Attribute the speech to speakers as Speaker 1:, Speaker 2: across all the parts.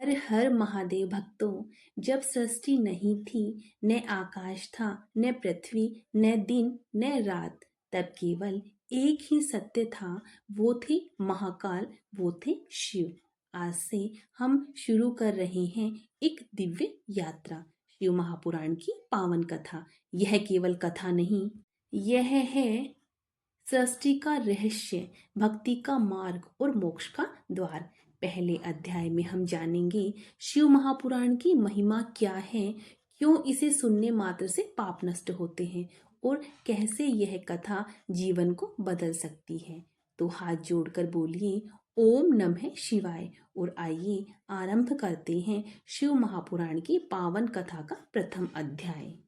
Speaker 1: हर हर महादेव भक्तों, जब सृष्टि नहीं थी, न आकाश था, न पृथ्वी, न दिन न रात, तब केवल एक ही सत्य था। वो थे महाकाल, वो थे शिव। आज से हम शुरू कर रहे हैं एक दिव्य यात्रा, शिव महापुराण की पावन कथा। यह केवल कथा नहीं, यह है सृष्टि का रहस्य, भक्ति का मार्ग और मोक्ष का द्वार। पहले अध्याय में हम जानेंगे शिव महापुराण की महिमा क्या है, क्यों इसे सुनने मात्र से पाप नष्ट होते हैं और कैसे यह कथा जीवन को बदल सकती है। तो हाथ जोड़कर बोलिए ओम नमः शिवाय और आइए आरंभ करते हैं शिव महापुराण की पावन कथा का प्रथम अध्याय।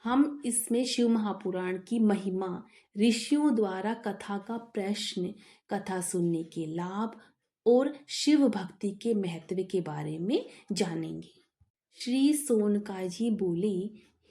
Speaker 1: हम इसमें शिव महापुराण की महिमा, ऋषियों द्वारा कथा का प्रश्न, कथा सुनने के लाभ और शिव भक्ति के महत्व के बारे में जानेंगे। श्री सोनकाजी बोले,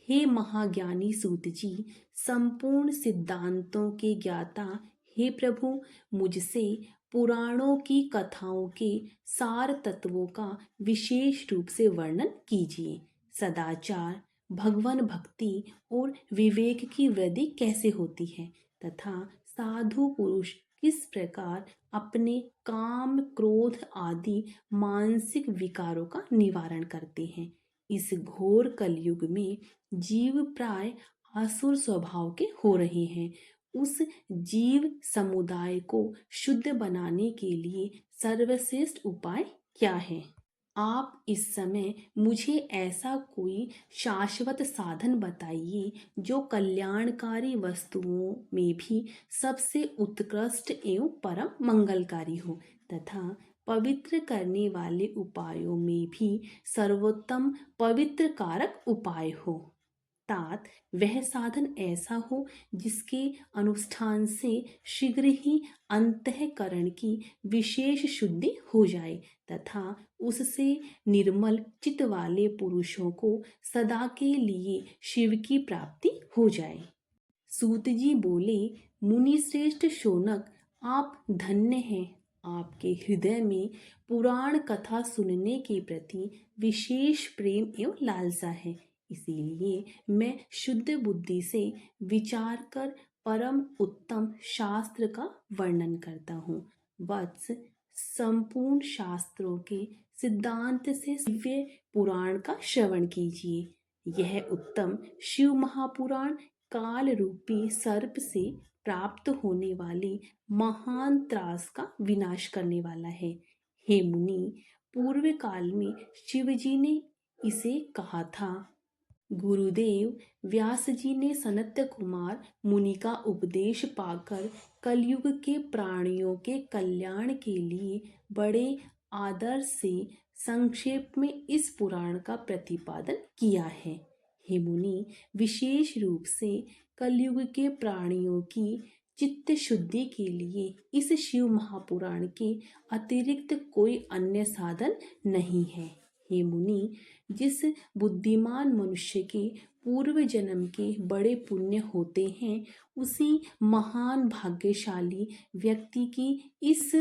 Speaker 1: हे महाज्ञानी सूत जी, संपूर्ण सिद्धांतों के ज्ञाता, हे प्रभु, मुझसे पुराणों की कथाओं के सार तत्वों का विशेष रूप से वर्णन कीजिए। सदाचार, भगवान भक्ति और विवेक की वृद्धि कैसे होती है तथा साधु पुरुष किस प्रकार अपने काम, क्रोध आदि मानसिक विकारों का निवारण करते हैं। इस घोर कलयुग में जीव प्राय आसुर स्वभाव के हो रहे हैं। उस जीव समुदाय को शुद्ध बनाने के लिए सर्वश्रेष्ठ उपाय क्या है? आप इस समय मुझे ऐसा कोई शाश्वत साधन बताइए जो कल्याणकारी वस्तुओं में भी सबसे उत्कृष्ट एवं परम मंगलकारी हो तथा पवित्र करने वाले उपायों में भी सर्वोत्तम पवित्र कारक उपाय हो। तात वह साधन ऐसा हो जिसके अनुष्ठान से शीघ्र ही अंतःकरण की विशेष शुद्धि हो जाए तथा उससे निर्मल चित्त वाले पुरुषों को सदा के लिए शिव की प्राप्ति हो जाए। सूत जी बोले, मुनि श्रेष्ठ शौनक, आप धन्य हैं। आपके हृदय में पुराण कथा सुनने के प्रति विशेष प्रेम एवं लालसा है। इसीलिए मैं शुद्ध बुद्धि से विचार कर परम उत्तम शास्त्र का वर्णन करता हूँ। वत्स, संपूर्ण शास्त्रों के सिद्धांत से दिव्य पुराण का श्रवण कीजिए। यह उत्तम शिव महापुराण काल रूपी सर्प से प्राप्त होने वाले महान त्रास का विनाश करने वाला है। हे मुनि, पूर्व काल में शिव जी ने इसे कहा था। गुरुदेव व्यास जी ने सनत्य कुमार मुनि का उपदेश पाकर कलयुग के प्राणियों के कल्याण के लिए बड़े आदर से संक्षेप में इस पुराण का प्रतिपादन किया है। हे मुनि, विशेष रूप से कलयुग के प्राणियों की चित्त शुद्धि के लिए इस शिव महापुराण के अतिरिक्त कोई अन्य साधन नहीं है। हे मुनि, जिस बुद्धिमान मनुष्य के पूर्व जन्म के बड़े पुण्य होते हैं, उसी महान भाग्यशाली व्यक्ति की इस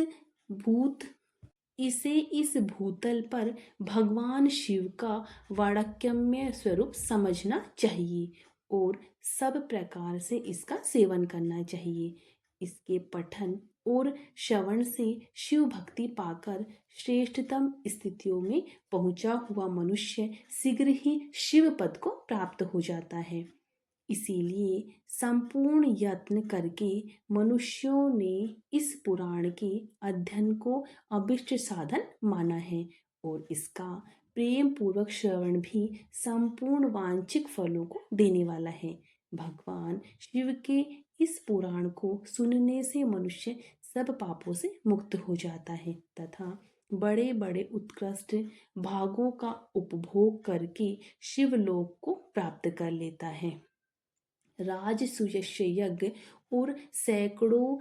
Speaker 1: भूतल पर भगवान शिव का वाड़क्यम्य स्वरूप समझना चाहिए और सब प्रकार से इसका सेवन करना चाहिए। इसके पठन और श्रवण से शिव भक्ति पाकर श्रेष्ठतम स्थितियों में पहुंचा हुआ मनुष्य शीघ्र ही शिव पद को प्राप्त हो जाता है। इसीलिए संपूर्ण यत्न करके मनुष्यों ने इस पुराण के अध्ययन को अभिष्ट साधन माना है और इसका प्रेम पूर्वक श्रवण भी संपूर्ण वांछित फलों को देने वाला है। भगवान शिव के इस पुराण को सुनने से मनुष्य सब पापों से मुक्त हो जाता है तथा बड़े बड़े उत्कृष्ट भागों का उपभोग करके शिवलोक को प्राप्त कर लेता है। राजसूय यज्ञ और सैकड़ों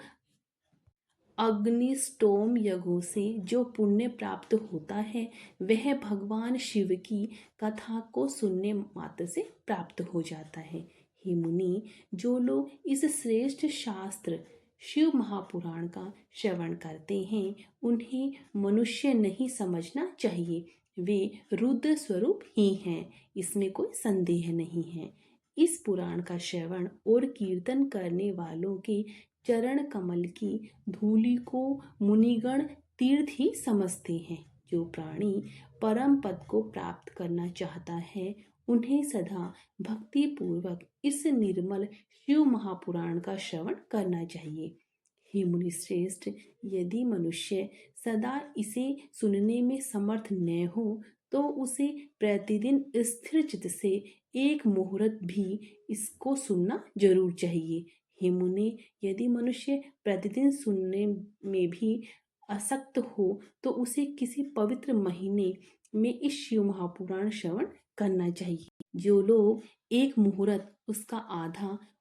Speaker 1: अग्निष्टोम यज्ञों से जो पुण्य प्राप्त होता है, वह भगवान शिव की कथा को सुनने मात्र से प्राप्त हो जाता है। हे मुनि, जो लोग इस श्रेष्ठ शास्त्र शिव महापुराण का श्रवण करते हैं उन्हें मनुष्य नहीं समझना चाहिए, वे रुद्र स्वरूप ही हैं, इसमें कोई संदेह नहीं है। इस पुराण का श्रवण और कीर्तन करने वालों के चरण कमल की धूलि को मुनिगण तीर्थ ही समझते हैं। जो प्राणी परम पद को प्राप्त करना चाहता है उन्हें सदा भक्ति पूर्वक इस निर्मल शिव महापुराण का श्रवण करना चाहिए। हे मुनि श्रेष्ठ, यदि मनुष्य सदा इसे सुनने में समर्थ न हो तो उसे प्रतिदिन स्थिर चित्त से एक मुहूर्त भी इसको सुनना जरूर चाहिए। हे मुनि, यदि मनुष्य प्रतिदिन सुनने में भी आसक्त हो तो उसे किसी पवित्र महीने में इस शिव महापुराण श्रवण करना चाहिए। जो लोग एक मुहूर्त,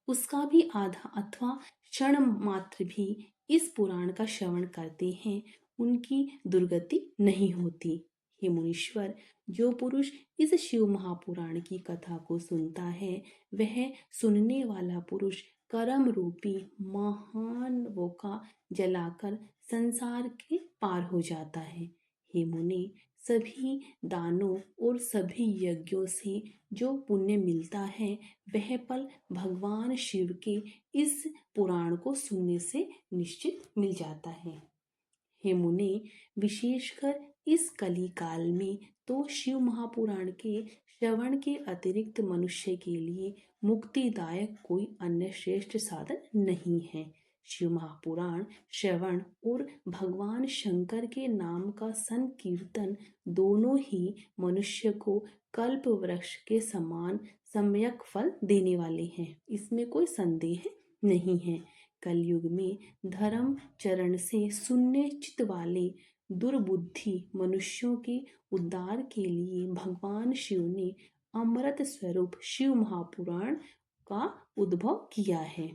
Speaker 1: उसका भी आधा अथवा क्षण मात्र भी इस पुराण का श्रवण करते हैं उनकी दुर्गति नहीं होती। हे मुनीश्वर, जो पुरुष इस शिव महापुराण की कथा को सुनता है वह सुनने वाला पुरुष कर्म रूपी महान वोका जलाकर संसार के पार हो जाता है। हे मुनि, सभी दानों और सभी यज्ञों से जो पुण्य मिलता है वह पल भगवान शिव के इस पुराण को सुनने से निश्चित मिल जाता है। हे मुने, विशेषकर इस कली काल में तो शिव महापुराण के श्रवण के अतिरिक्त मनुष्य के लिए मुक्तिदायक कोई अन्य श्रेष्ठ साधन नहीं है। शिव महापुराण श्रवण और भगवान शंकर के नाम का संकीर्तन दोनों ही मनुष्य को कल्प वृक्ष के समान सम्यक फल देने वाले हैं, इसमें कोई संदेह नहीं है। कलयुग में धर्म चरण से शून्य चित्त वाले दुर्बुद्धि मनुष्यों के उद्धार के लिए भगवान शिव ने अमृत स्वरूप शिव महापुराण का उद्भव किया है।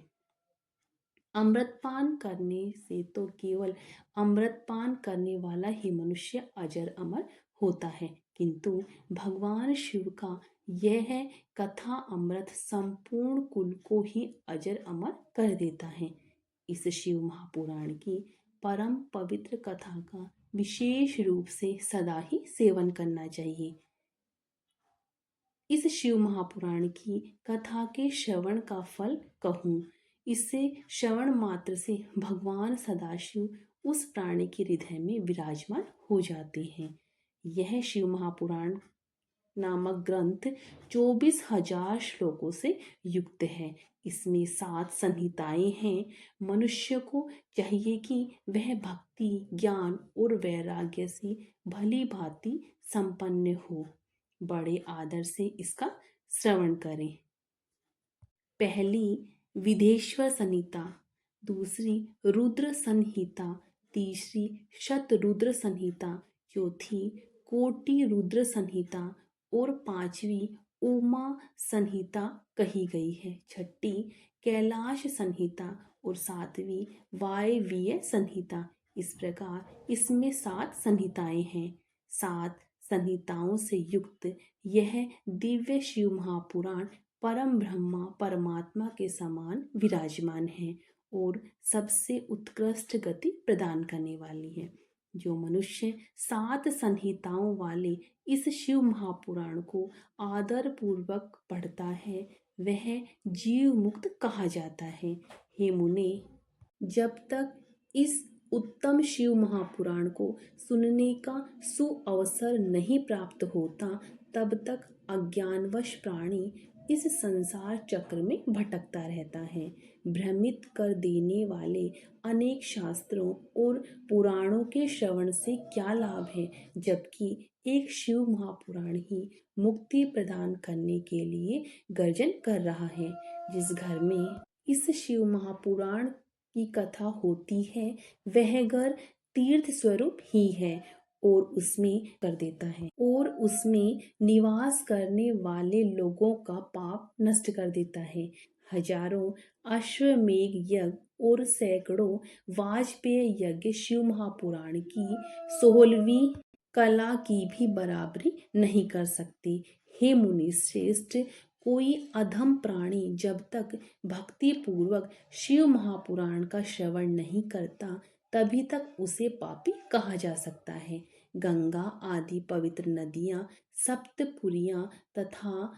Speaker 1: अमृतपान करने से तो केवल अमृतपान करने वाला ही मनुष्य अजर अमर होता है, किंतु भगवान शिव का यह कथा अमृत संपूर्ण कुल को ही अजर अमर कर देता है। इस शिव महापुराण की परम पवित्र कथा का विशेष रूप से सदा ही सेवन करना चाहिए। इस शिव महापुराण की कथा के श्रवण का फल कहूँ, इससे श्रवण मात्र से भगवान सदाशिव उस प्राणी के हृदय में विराजमान हो जाते हैं। यह शिव महापुराण नामक ग्रंथ 24,000 श्लोकों से युक्त है। इसमें 7 संहिताएं हैं। मनुष्य को चाहिए कि वह भक्ति, ज्ञान और वैराग्य से भली भांति संपन्न हो, बड़े आदर से इसका श्रवण करें। पहली विदेश्वर संहिता, दूसरी रुद्र संहिता, तीसरी शतरुद्र संहिता, चौथी कोटि रुद्र संहिता और पांचवी उमा संहिता कही गई है। छठी कैलाश संहिता और सातवीं वायवीय संहिता। इस प्रकार इसमें 7 संहिताएं हैं। 7 संहिताओं से युक्त यह दिव्य शिव महापुराण परम ब्रह्मा परमात्मा के समान विराजमान है और सबसे उत्कृष्ट गति प्रदान करने वाली है। जो मनुष्य 7 संहिताओं वाले इस शिव महापुराण को आदर पूर्वक पढ़ता है वह जीव मुक्त कहा जाता है। हे मुने, जब तक इस उत्तम शिव महापुराण को सुनने का सुअवसर नहीं प्राप्त होता तब तक अज्ञानवश प्राणी इस संसार चक्र में भटकता रहता है। भ्रमित कर देने वाले अनेक शास्त्रों और पुराणों के श्रवण से क्या लाभ है, जबकि एक शिव महापुराण ही मुक्ति प्रदान करने के लिए गर्जन कर रहा है। जिस घर में इस शिव महापुराण की कथा होती है वह घर तीर्थ स्वरूप ही है और उसमें कर देता है और उसमें निवास करने वाले लोगों का पाप नष्ट कर देता है। हजारों अश्वमेध यज्ञ और सैकड़ों वाजपेय यज्ञ शिव महापुराण की 16वीं कला की भी बराबरी नहीं कर सकते। हे मुनि श्रेष्ठ, कोई अधम प्राणी जब तक भक्ति पूर्वक शिव महापुराण का श्रवण नहीं करता तभी तक उसे पापी कहा जा सकता है। गंगा आदि पवित्र नदियाँ, सप्तपुरियाँ तथा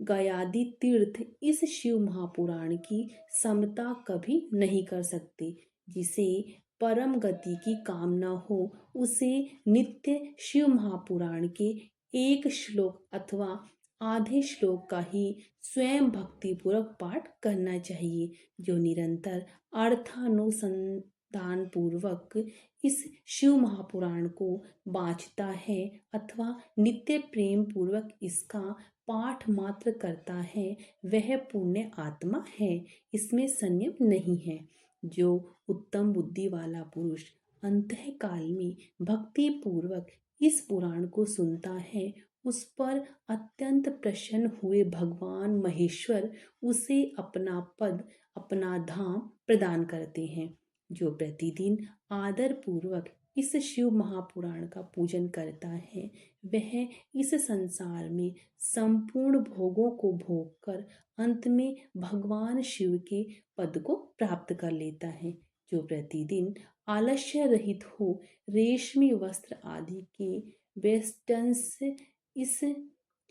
Speaker 1: गयादि तीर्थ इस शिव महापुराण की समता कभी नहीं कर सकते। जिसे परम गति की कामना हो उसे नित्य शिव महापुराण के एक श्लोक अथवा आधे श्लोक का ही स्वयं भक्तिपूर्वक पाठ करना चाहिए, जो निरंतर अर्थानुसंधान पूर्वक इस शिव महापुराण को बाँचता है अथवा नित्य प्रेम पूर्वक इसका पाठ मात्र करता है, वह पुण्य आत्मा है, इसमें संयम नहीं है। जो उत्तम बुद्धि वाला पुरुष अंतःकाल में भक्ति पूर्वक इस पुराण को सुनता है, उस पर अत्यंत प्रसन्न हुए भगवान महेश्वर उसे अपना पद, अपना धाम प्रदान करते हैं। जो प्रतिदिन आदर पूर्वक इस शिव महापुराण का पूजन करता है, वह इस संसार में संपूर्ण भोगों को भोग कर अंत में भगवान शिव के पद को प्राप्त कर लेता है। जो प्रतिदिन आलस्य रहित हो रेशमी वस्त्र आदि के वेस्टर्न से इस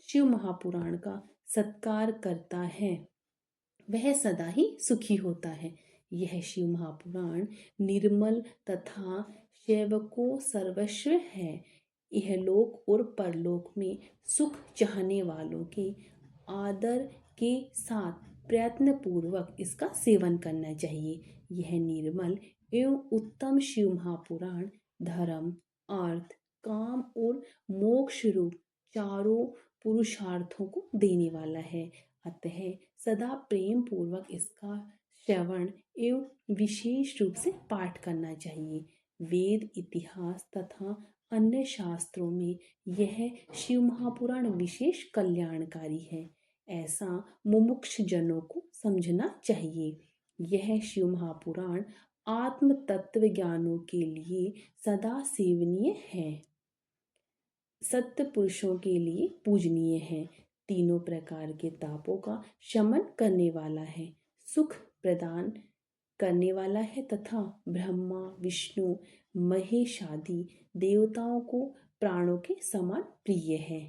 Speaker 1: शिव महापुराण का सत्कार करता है, वह सदा ही सुखी होता है। यह शिव महापुराण निर्मल तथा सेवको सर्वस्व है। इहलोक और परलोक में सुख चाहने वालों के आदर के साथ प्रयत्न पूर्वक इसका सेवन करना चाहिए। यह निर्मल एवं उत्तम शिव महापुराण धर्म, अर्थ, काम और मोक्ष रूप चारों पुरुषार्थों को देने वाला है। अतः सदा प्रेम पूर्वक इसका श्रवण एवं विशेष रूप से पाठ करना चाहिए। वेद, इतिहास तथा अन्य शास्त्रों में यह शिव महापुराण विशेष कल्याणकारी है, ऐसा मुमुक्ष जनों को समझना चाहिए। यह शिव महापुराण आत्म तत्व ज्ञानों के लिए सदा सेवनीय है, सत्य पुरुषों के लिए पूजनीय है, तीनों प्रकार के तापों का शमन करने वाला है, सुख प्रदान करने वाला है तथा ब्रह्मा, विष्णु, महेश आदि देवताओं को प्राणों के समान प्रिय है।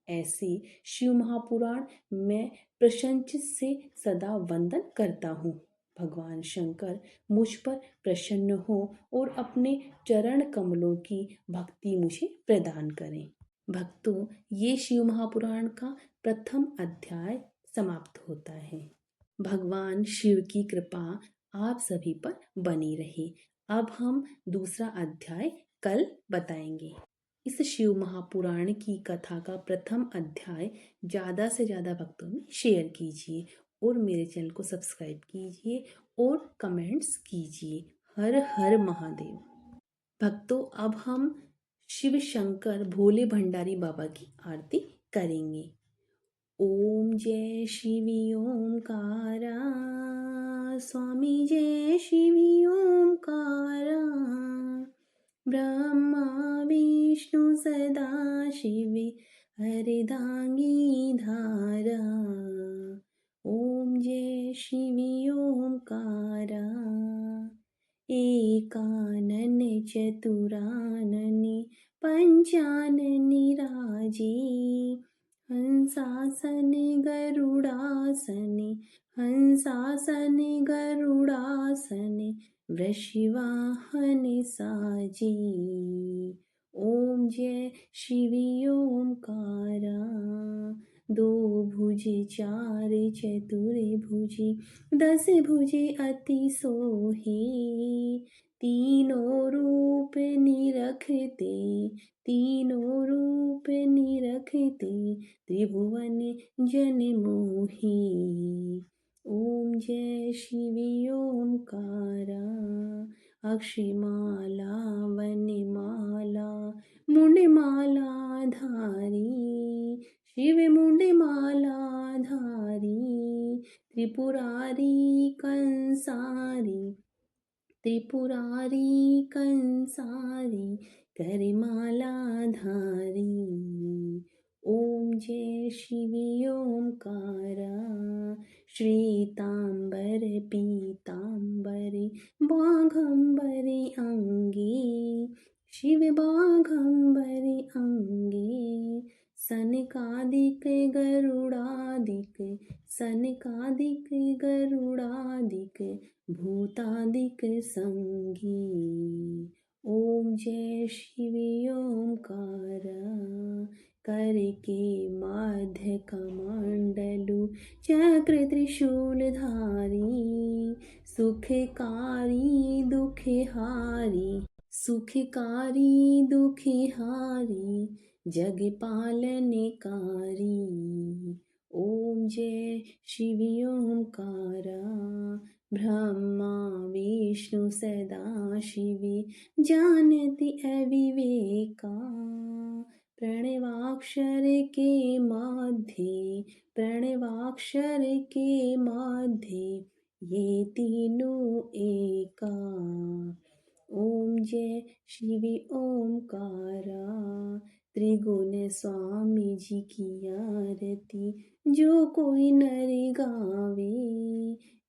Speaker 1: ऐसे शिव महापुराण मैं प्रसन्नचित्त से सदा वंदन करता हूँ। भगवान शंकर मुझ पर प्रसन्न हो और अपने चरण कमलों की भक्ति मुझे प्रदान करें। भक्तों, ये शिव महापुराण का प्रथम अध्याय समाप्त होता है। भगवान शिव की कृपा आप सभी पर बनी रहे। अब हम दूसरा अध्याय कल बताएंगे। इस शिव महापुराण की कथा का प्रथम अध्याय ज़्यादा से ज़्यादा भक्तों में शेयर कीजिए और मेरे चैनल को सब्सक्राइब कीजिए और कमेंट्स कीजिए। हर हर महादेव। भक्तों, अब हम शिव शंकर भोले भंडारी बाबा की आरती करेंगे। ओम जय शिवी ओमकारा, स्वामी जय शिवी ओमकारा, ब्रह्मा विष्णु सदा शिवे हरिदांगी धारा। ओम जय शिवी ओमकारा, एकानन चतुरानने पंचाननि राजे, हंसासने गरुडासने, हंसासने गरुडासने, वृषवाहन साजे। ओम जय शिवी ओमकारा, दो भुजे चार चतुर भुजे, दस भुजे अति सोहे, तीनों रूप निरखते, तीनों रूप निरखते, त्रिभुवन जन मोहि। ओम जय शिवी ओमकारा, अक्षमाला वनमाला मुंडमाला धारी, शिव मुंडमाला धारी, त्रिपुरारी कंसारी, त्रिपुरारी कंसारी, करमाला धारी। ओम जय शिव ओंकारा श्वेतांबर पीतांबरे बाघंबरे अंगे शिव बाघंबरे अंगे सनकादिक गरुडादिक सनकादिक गरुडादिक भूतादिक संगी ओम जय शिव ओंकारा करके माध्य कमंडलु चक्र त्रिशूलधारी सुखकारी दुखहारी सुखकारी दुखहारी जग पालनकारी ओम जय शिव ओंकारा ब्रह्मा विष्णु सदा शिवे जानती अविवेका प्रणवाक्षर के मध्य ये तीनों एका ओम जय शिव ओंकारा त्रिगुण स्वामी जी की आरती जो कोई नर गावे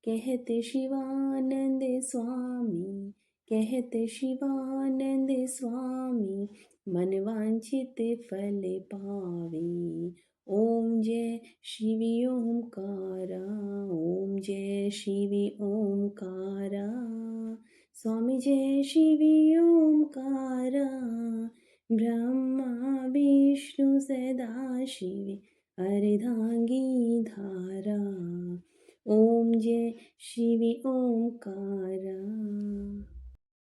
Speaker 1: कहते शिवानंद स्वामी कहते शिवानंद स्वामी मन वांछित फल पावे ओम जय शिव ओंकारा ओम जय शिव ओंकारा स्वामी जय शिव ओंकारा ब्रह्मा विष्णु सदा शिव अर्धांगी धारा ओम जय शिव ओंकारा।